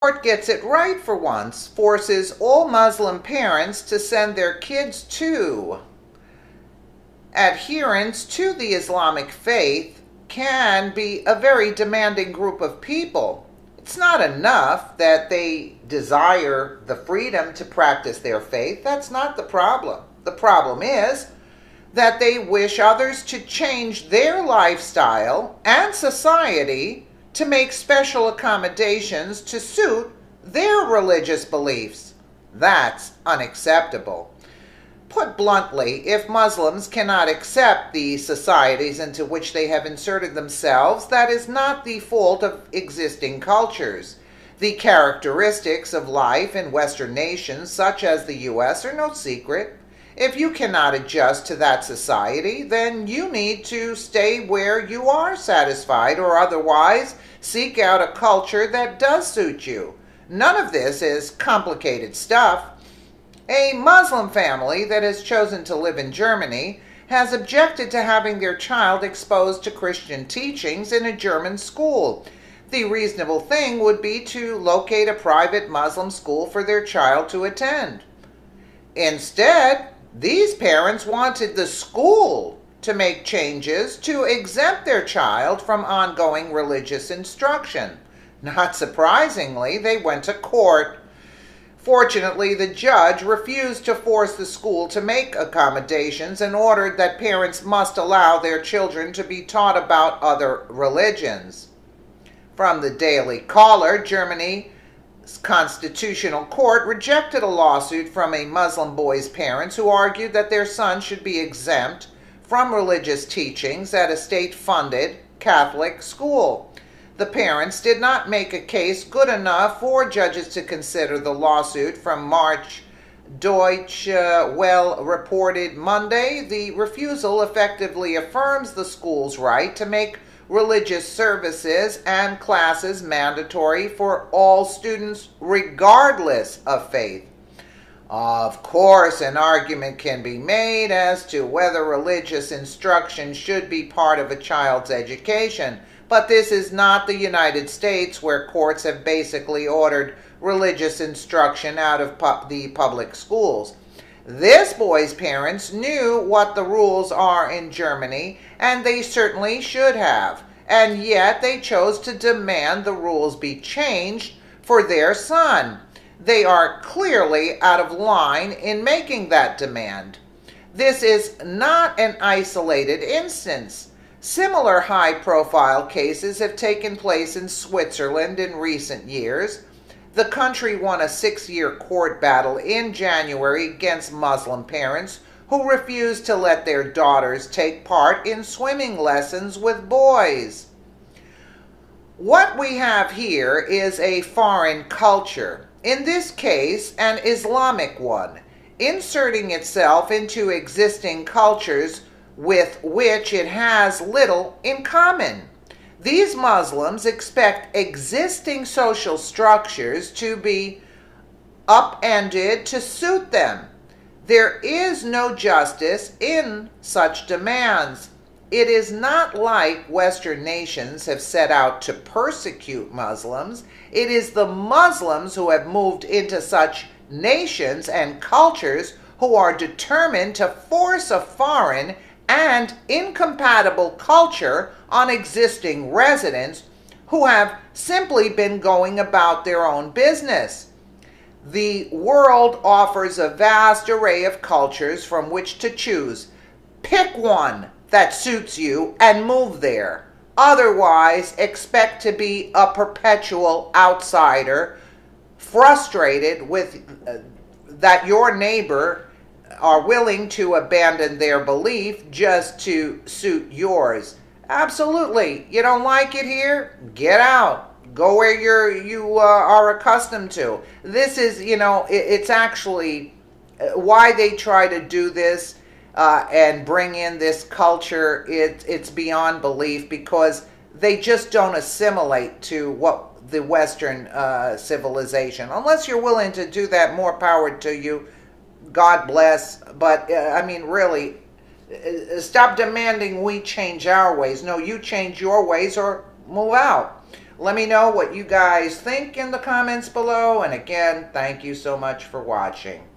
Court gets it right for once, forces all Muslim parents to send their kids to. Adherents to the Islamic faith can be a very demanding group of people. It's not enough that they desire the freedom to practice their faith. That's not the problem. The problem is that they wish others to change their lifestyle and society to make special accommodations to suit their religious beliefs. That's unacceptable. Put bluntly, if Muslims cannot accept the societies into which they have inserted themselves, that is not the fault of existing cultures. The characteristics of life in Western nations, such as the U.S., are no secret. If you cannot adjust to that society, then you need to stay where you are satisfied, or otherwise seek out a culture that does suit you. None of this is complicated stuff. A Muslim family that has chosen to live in Germany has objected to having their child exposed to Christian teachings in a German school. The reasonable thing would be to locate a private Muslim school for their child to attend. Instead, these parents wanted the school to make changes to exempt their child from ongoing religious instruction. Not surprisingly, they went to court. Fortunately, the judge refused to force the school to make accommodations and ordered that parents must allow their children to be taught about other religions. From the Daily Caller, Germany's Constitutional Court rejected a lawsuit from a Muslim boy's parents who argued that their son should be exempt from religious teachings at a state-funded Catholic school. The parents did not make a case good enough for judges to consider the lawsuit. From March, Deutsche Welle reported Monday, the refusal effectively affirms the school's right to make religious services and classes mandatory for all students regardless of faith. Of course, an argument can be made as to whether religious instruction should be part of a child's education, but this is not the United States, where courts have basically ordered religious instruction out of the public schools. This boy's parents knew what the rules are in Germany, and they certainly should have, and yet they chose to demand the rules be changed for their son. They are clearly out of line in making that demand. This is not an isolated instance. Similar high-profile cases have taken place in Switzerland in recent years. The country won a 6-year court battle in January against Muslim parents who refused to let their daughters take part in swimming lessons with boys. What we have here is a foreign culture, in this case an Islamic one, inserting itself into existing cultures with which it has little in common. These Muslims expect existing social structures to be upended to suit them. There is no justice in such demands. It is not like Western nations have set out to persecute Muslims. It is the Muslims who have moved into such nations and cultures who are determined to force a foreign and incompatible culture on existing residents who have simply been going about their own business. The world offers a vast array of cultures from which to choose. Pick one that suits you and move there. Otherwise, expect to be a perpetual outsider, frustrated with that your neighbor are willing to abandon their belief just to suit yours. Absolutely. You don't like it here? Get out. Go where you are accustomed to. This is, it's actually why they try to do this and bring in this culture. It's beyond belief, because they just don't assimilate to what the Western civilization. Unless you're willing to do that, more power to you. God bless, but really, stop demanding we change our ways. No, you change your ways or move out. Let me know what you guys think in the comments below. And again, thank you so much for watching.